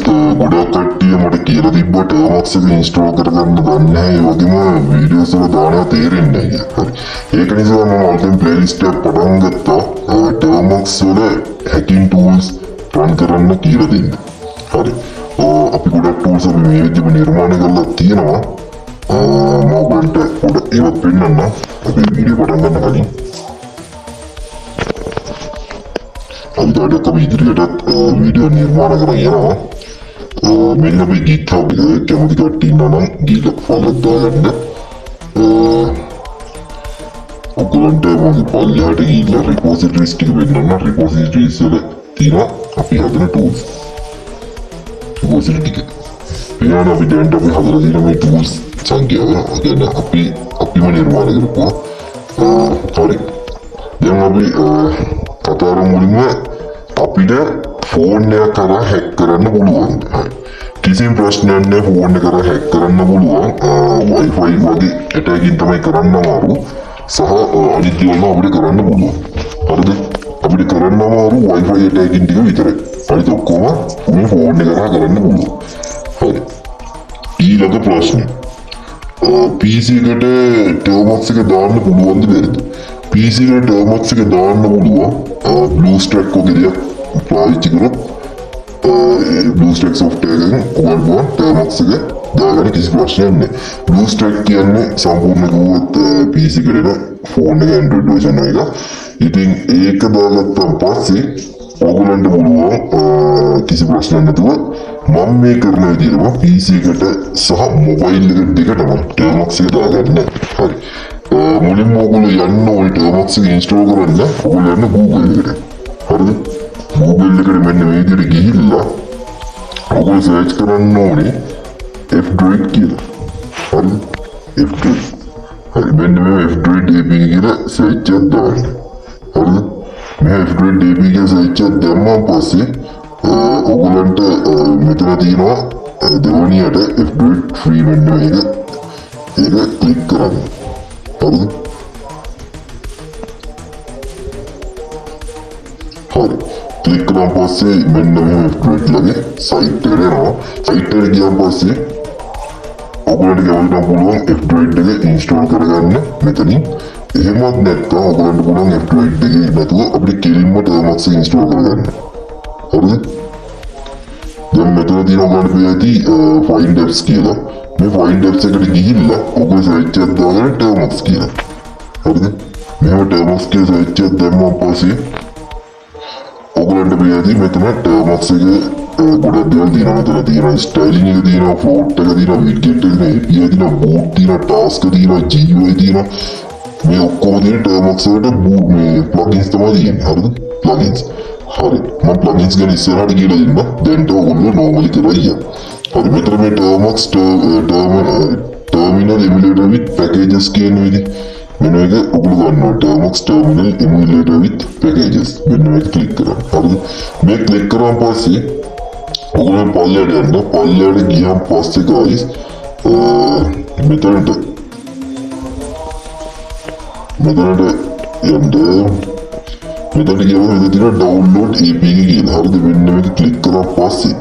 guys ගොඩක් කට්ටිය මට කියලා තිබ්බා Termux එක install කරගන්න දන්නේ නැහැ. ඒ වගේම videos වල දානවා තේරෙන්නේ නැහැ. හරි. ඒක නිසා මම අලුතෙන් playlist එකක් පටන් ගත්තා. Termux වල hacking tools run කරන්න කියලා දෙන්න. හරි. අපි ගොඩක් tools අපි මේ විදිහට නිර්මාණය කරලා තියෙනවා. මම ඔයගොල්ලන්ට පොඩ්ඩක් ඒවත් පෙන්නන්න. අපි වීඩියෝ පටන් ගන්න කලින් අපි ඉදිරියටත් වීඩියෝ නිර්මාණ කරගෙන යනවා. මෙන්න අපි GitHub එක කැමති කට්ටිය ඉන්නවා නම් ගිහලා ෆලෝ දාගන්න. ඔයගොල්ලන්ට මගේ පල්ලෙහාට ගිහලා repositories ටික වෙන්නන්න. repositories වල තියෙනවා අපි හදන tools. repository ටික. ඊළඟ අපි දැන් අපි හදලා තියෙන මේ tools සංඛ්‍යාව ගැන අපිම නිර්මාණය කරපුවා. හරි. දැන් අපි කතා මුලින්ම අපිට ෆෝන් එක කරා හැක් කරන්න පුළුවන්. කිසිම ප්‍රශ්නයක් නැහැ. ෆෝන් එක කරා හැක් කරන්න පුළුවන්. Wi-Fi වගේ ඇටැකින් තමයි කරන්න අමාරු. සහ අනිත් ඒවා අපිට කරන්න පුළුවන්. හරිද? අපිට කරන්න අමාරු Wi-Fi ඇටැකින් ටික විතරයි. අනිත් ඔක්කොම මේ ෆෝන් එක කරා කරන්න පුළුවන්. හරි. ඊළඟ ප්‍රශ්නේ. PC එකට Termux එක දාන්න පුළුවන්ද බැරිද? PC එකට Termux එක දාන්න පුළුවන්. BlueStack වගේ දෙයක් පාවිච්චි කරොත් BlueStack software එකෙන් ඔයාලට Termux එක දාගන්න කිසි ප්‍රශ්නයක් නැහැ. BlueStack කියන්නේ සම්පූර්ණ කිව්වොත් PC එකට ෆෝන් එක Android version එක. ඉතින් ඒක දාගත්තාන් පස්සේ ඔයගොල්ලන්ට පුළුවන් කිසි ප්‍රශ්නයක් නැතුව මම මේ කරන විදිහටම PC එකට සහ මොබයිල් එක දෙකටම Termux එක දාගන්න. හරි. මුලින්ම ඔයගොල්ලෝ යන්න ඕනේ Termux එක install කරන්න. ඔයගොල්ලෝ යන්න Google එකට. හරිද? Google එකට මෙන්න මේ විදිහට ගිහිල්ලා ඔයගොල්ලෝ search කරන්න ඕනේ F-Droid කියලා. හරිද? F-Droid. හරි. මෙන්න මේ F-Droid APK කියලා search එකක් දාන්න. හරිද? මේ F-Droid APK කියලා search එකක් දැම්මම පස්සේ ඔයගොල්ලන්ට මෙතන තියෙනවා දෙවනියට F-Droid free මෙන්න මේක. ඒක ක්ලික් කරන්න. හරිද? හරි. ක්ලික් කරාන් පස්සේ මෙන්න මේ F-Droid ලගේ සයිට් එකට එනවා. සයිට් එකට ගියාන් පස්සේ ඔයගොල්ලන්ට ගවන්න පුළුවන් F-Droid එක ඉන්ස්ටෝල් කරගන්න මෙතනින්. එහෙමත් නැත්නම් ඔයගොල්ලන්ට පුළුවන් F-Droid එකේ නැතුව අපිට කෙලින්ම Termux එක ඉන්ස්ටෝල් කරගන්න. හරිද? දැන් මෙතන තියෙන ඔයගොල්ලන්ට පියති find apps කියලා. මේ find apps එකට ගිහිල්ලා ඔයගොල්ලෝ search එකක් දාගන්න Termux කියලා. හරිද? මෙහෙම Termux කියලා search එකක් දැම්මම පස්සේ ඔයගොල්ලන්ට පියති මෙතන Termux එක ගොඩක් දේවල් තියෙනවා. මෙතන තියෙනවා styling එක තියෙනවා, float එක තියෙනවා, widget එක තියෙනවා, API තියෙනවා, boot තියෙනවා, task තියෙනවා, GUI තියෙනවා. මේ ඔක්කොම තියෙන Termux වලට මේ plugins තමයි තියෙන්නේ. හරිද? plugins. හරි. මම plugins ගැන ඉස්සරහට කියලා දෙන්න. දැන් ඔයගොල්ලෝ normally කරලා ඉන්න. හරි. මෙතන මේ Termux terminal emulator with packages කියන විදිහ මෙන්න මේක ඔයගොල්ලෝ ගන්නවා. Termux terminal emulator with packages මෙන්න මේක ක්ලික් කරන්න. හරිද? මේ ක්ලික් කරාන් පස්සේ ඔයගොල්ලෝ පල්ලෙහාට යන්න. පල්ලෙහාට ගියාන් පස්සේ guys මෙතනට යන්න. මෙතන ගියම මෙතන තියෙන download APK කියලා. හරිද? මෙන්න මේක ක්ලික් කරාන් පස්සේ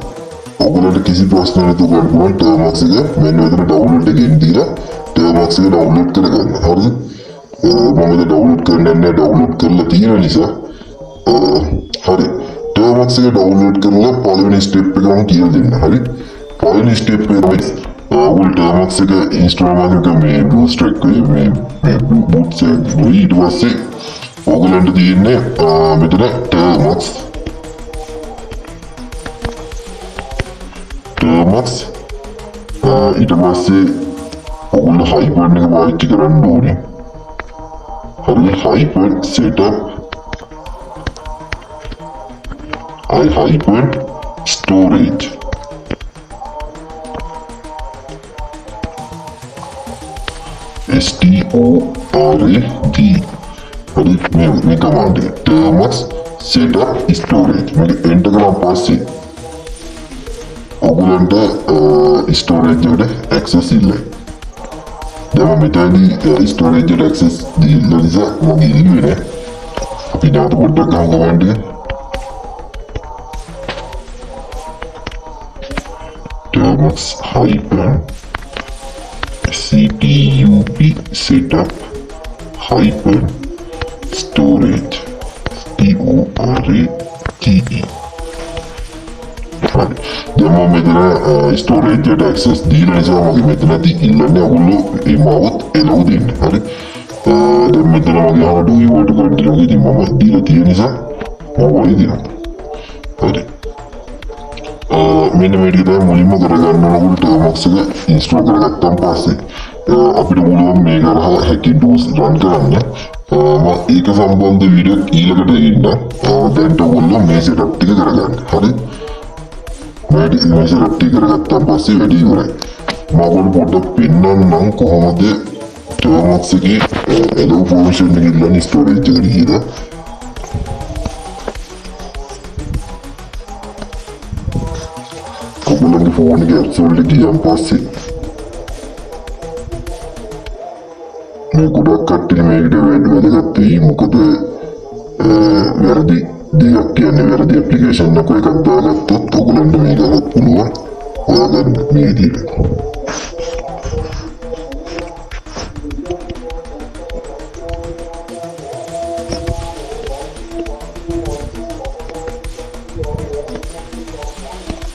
ඔයගොල්ලන්ට කිසි ප්‍රශ්නයක් නැතුව ගන්න පුළුවන් Termux එක. මෙන්න මෙතන download එකෙන් දීලා Termux එක download කරගන්න. හරිද? මම ඒක download කරන්නේ නැහැ. download කරලා තියෙන නිසා හරි. Termux එක download කරලා පළවෙනි step එක මම කියලා දෙන්න. හරි? පළවෙනි step එක තමයි ඔයගොල්ලෝ Termux එක install කරගන්න මේ BlueStack මේ boot එක. ඊට පස්සේ ඔයගොල්ලන්ට තියෙන්නේ මෙතන Termux ඊට පස්සේ ඔයගොල්ලෝ Hyper එක පාවිච්චි කරන්න ඕනේ. හරි. Hyper setup Hyper storage STORAD. හරි. මේ command එක Termux setup storage මේක enter කරාන් පස්සේ ඔයගොල්ලන්ට storage එකට access ඉල්ලයි. දැන් මෙතනදී storage එකට access දීලා නිසා මම ඉල්ලුවේ නෑ. අපි නාට පොඩ්ඩක් ගමු command එක. hyphen setup setup hyphen storage storage දැන් මම මෙතන ස්ටෝරේජ් එකට ඇක්සස් දීලා නිසා මගේ මෙතනදී ඉල්ලන්නේ ඔයගොල්ලෝ මේ මාවත් එළව දෙන්න. හරි. දැන් මෙතන මගේ how do you want to continue ඉතින් මම දීලා තියෙන නිසා මම ඔය දෙනවා. හරි. මෙන්න මේ ටික තමයි මුලින්ම කරගන්න ඕන ටර්මක්ස් එක ඉන්ස්ටෝල් කරගත්තාන් පස්සේ අපිට පුළුවන් මේක අරහා hacking tools run කරන්න. මම ඒක සම්බන්ධ වීඩියෝ ඊළඟට එන්න. දැන් ඔයගොල්ලෝ මේ setup ටික කරගන්න. හරි. මේ setup ටික කරගත්තාන් පස්සේ වැඩි ඉවරයි. මම ඔයගොල්ලෝ පොඩ්ඩක් පෙන්නන්නම් කොහොමද ටර්මක්ස් එකේ allow function එක ඉල්ලන්නේ storage එකට කියලා. ඔයගොල්ලන්ගේ ෆෝන් එකේ apps වලට ගියන් පස්සේ මේ ගොඩක් කට්ටිය මේකට වැදගත් වෙයි. මොකද වැරදි දෙයක් කියන්නේ වැරදි ඇප්ලිකේෂන් එකක් දාගත්තොත් ඔයගොල්ලන්ට මේක අරත් පුළුවන් හොයාගන්න මේ විදිහට.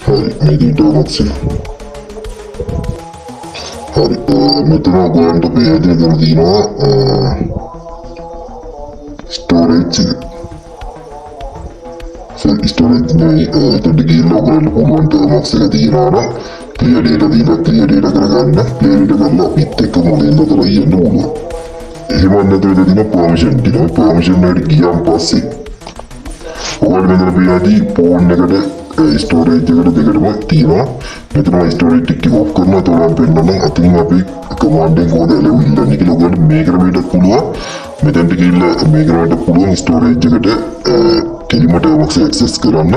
හරි මේ ටර්මක්ස් එක. හරි මෙතන ඔයගොල්ලන්ට පැහැදිලි කරලා තියෙනවා ස්ටෝරේජ් එක. storage නේ එතකොට ගිහිල්ලා ඔයගොල්ලන්ට පුළුවන් ටර්මක්ස් එක තියනවා නම් clear data දීලා clear data කරගන්න clear data කරලා පිට එක මොලෙන්ද කරලා යන්න පුළුවන්. එහෙම නැත්නම් දෙන permission ටික permission එකට ගියන් පස්සේ ඔයගොල්ලෝ මෙතන පියාදී ෆෝන් එකට storage එකට දෙකටම තියෙනවා. මෙතන storage ටික off කරනවා. එතකොට පෙන්නන අතින් අපි command එක කොහොමද එළවෙන්නේ කියලා ඔයගොල්ලෝ මේ ක්‍රමයට පුළුවන්. මෙතනට ගිහිල්ලා මේ ක්‍රමයට පුළුවන් storage එකට කෙලිම ටර්මක්ස් ඇක්සස් කරන්න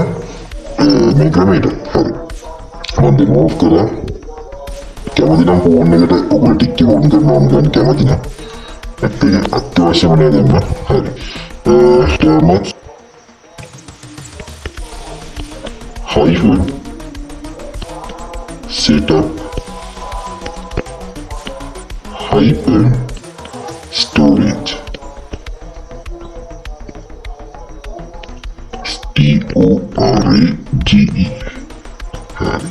මේ ක්‍රමයට. හරි. මම දැන් ඕෆ් කරා. කැමති නම් ෆෝන් එකට ඔයගොල්ලෝ ටික් එක ඔන් කරනවා නම් කැමති නම් ඒක අත්‍යවශ්‍යම නේද දෙන්න. හරි. ටර්මක්ස් hyphen setup hyphen storage storage. Hari.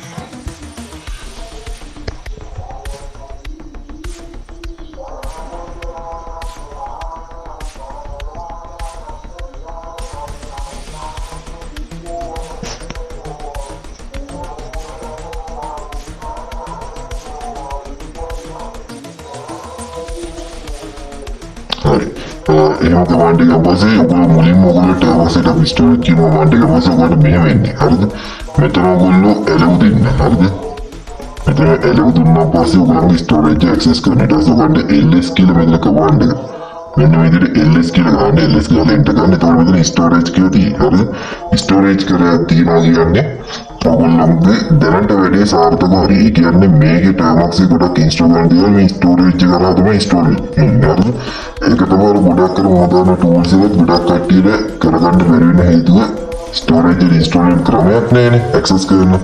එහෙම කමාන්ඩ් එකක් පස්සේ ඔයගොල්ලෝ මුලින්ම ඔයගොල්ලෝ ටර්මක්ස් එකට ස්ටෝරේජ් කියන කමාන්ඩ් එක පස්සේ ඔයගොල්ලෝ මෙහෙම වෙන්නේ. හරිද? මෙතන ඔයගොල්ලෝ allow දෙන්න. හරිද? මෙතන allow දුන්නා පස්සේ ඔයගොල්ලෝ ස්ටෝරේජ් ඇක්සස් කරන ඊට පස්සේ ඔයගොල්ලන්ට ls කියලා මෙතන කමාන්ඩ් එක. මෙන්න මේ විදිහට ls කියලා ගන්න ls කියලා එන්ටර් ගන්න. එතකොට මෙතන ස්ටෝරේජ් කියලා තියෙනවා. හරිද? ස්ටෝරේජ් කරලා තියනවා කියන්නේ ඔයගොල්ලන්ගේ දැනට වැඩි සාර්ථකව හරි කියන්නේ මේකේ ටර්මක්ස් එක ගොඩක් ඉන්ස්ටෝල් කරන්න තියෙනවා. මේ ස්ටෝරේජ් එක කරා තමයි ඉන්ස්ටෝල් වෙන්නේ. හරිද? ඒක තමයි ගොඩක් කර මොදාන ටූල්ස් එක ගොඩක් කට්ටියට කරගන්න බැරි වෙන හේතුව ස්ටෝරේජ් එක ඉන්ස්ටෝල් ක්‍රමයක් නෑනේ ඇක්සස් කරන්න.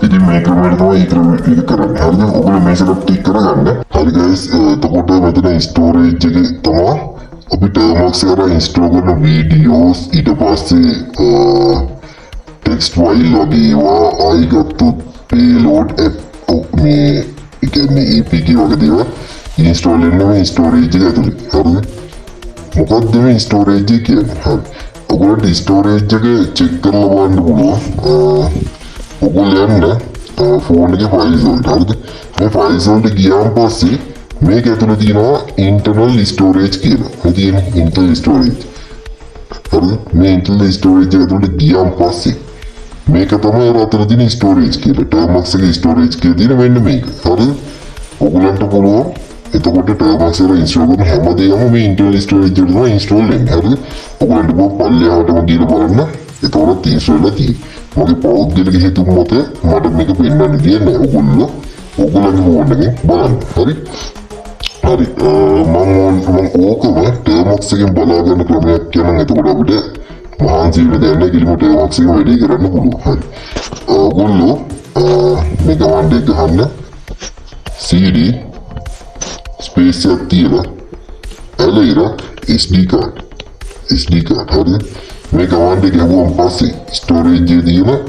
ඉතින් මේ ක්‍රමයට තමයි ඒ ක්‍රමය කරන්නේ. හරිද? ඔයගොල්ලෝ මේ සෙටප් ටික කරගන්න. හරි guys එතකොට මෙතන ස්ටෝරේජ් එකේ තමයි අපි ටර්මක්ස් එක ඉන්ස්ටෝල් කරන වීඩියෝස් ඊට පස්සේ text file වගේ ඒවා ආයි ගත්තොත් payload app මේ කියන්නේ APK වගේ දේවල් ඉන්ස්ටෝල් වෙනවා මේ ස්ටෝරේජ් එක ඇතුලේ. හරිද? මොකක්ද මේ ස්ටෝරේජ් එක කියන්නේ? හරි. ඔයගොල්ලෝ ස්ටෝරේජ් එක චෙක් කරලා බලන්න පුළුවන්. ඔයගොල්ලෝ යන්න ෆෝන් එකේ ෆයිල්ස් වලට. හරිද? මේ ෆයිල්ස් වලට ගියාන් පස්සේ මේක ඇතුලේ තියෙනවා internal storage කියලා. මේ තියෙන internal storage. හරිද? මේ internal storage එක ඇතුලේ ගියාන් පස්සේ මේක තමයි අතර තියෙන storage කියලා. ටර්මක්ස් එකේ storage කියලා තියෙන මෙන්න මේක. හරිද? ඔයගොල්ලන්ට පුළුවන් එතකොට ටර්මක්ස් එක ඉන්ස්ටෝල් කරන හැමදේම මේ internal storage එකට තමයි ඉන්ස්ටෝල් වෙන්නේ. හරිද? ඔයගොල්ලන්ට පල්ලෙහාටම ගිහලා බලන්න. එතකොට ඉන්ස්ටෝල් වෙලා තියෙන්නේ. මගේ පෞද්ගලික හේතුන් මත මට මේක පෙන්වන්න කියන්නේ ඔයගොල්ලෝ ඔයගොල්ලන්ගේ ෆෝන් එකෙන් බලන්න. හරි? හරි. මම ඕකම ටර්මක්ස් එකෙන් බලාගන්න ක්‍රමයක් කියනවා. එතකොට අපිට මහන්සි වෙන දෙයක් නෑ කිලිම ටර්මක්ස් එක වැඩි කරන්න පුළුවන්. හරි. ඔයගොල්ලෝ මේක වන්ඩේ ගහන්න CD ස්පේස් එකක් තියලා එලෙර SD card හරිද මේක වන්ඩේ ගහුවම පස්සේ ස්ටෝරේජ් එකේ තියෙන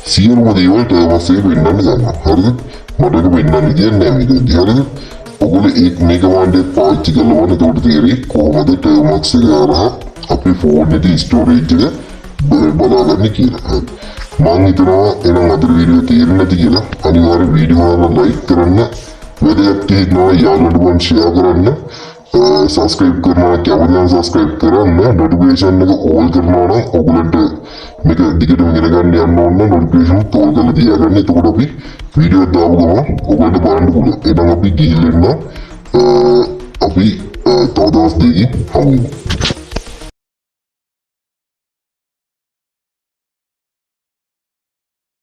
සියලුම දේවල් ටර්ම් එකේ වෙන්නන්න ගන්නවා හරිද මට ඒක වෙන්නන්න කියන්නේ මේකදී හරිද ඔගොල්ලෝ මේක වන්ඩේ පාවිච්චි කරලා වань එතකොට තේරෙයි කොහොමද ටර්ම් එකේ හරහා අපේ ෆෝන් එකේ ස්ටෝරේජ් එක බලාගන්න කියලා හරි මම හිතනවා එනම් අද වීඩියෝ තේරෙන්නේ නැති කියලා අනිවාර්යෙන් වීඩියෝ එක ලයික් කරන්න වැදගත් තියෙනවා යාළුවන්ට වන් ෂෙයා කරන්න සබස්ක්‍රයිබ් කරනවා කැමති නම් සබස්ක්‍රයිබ් කරන්න නොටිෆිකේෂන් එක ඕල් කරනවා නම් ඔයගොල්ලන්ට මේක දිගටම ඉගෙන ගන්න යන්න ඕන නම් නොටිෆිකේෂන් ඕල් කරලා තියාගන්න එතකොට අපි වීඩියෝ දාපු ගමන් ඔයගොල්ලන්ට බලන්න පුළුවන් එහෙනම් අපි ගිහින් අපි තව දවස් දෙකකින් හමු වෙමු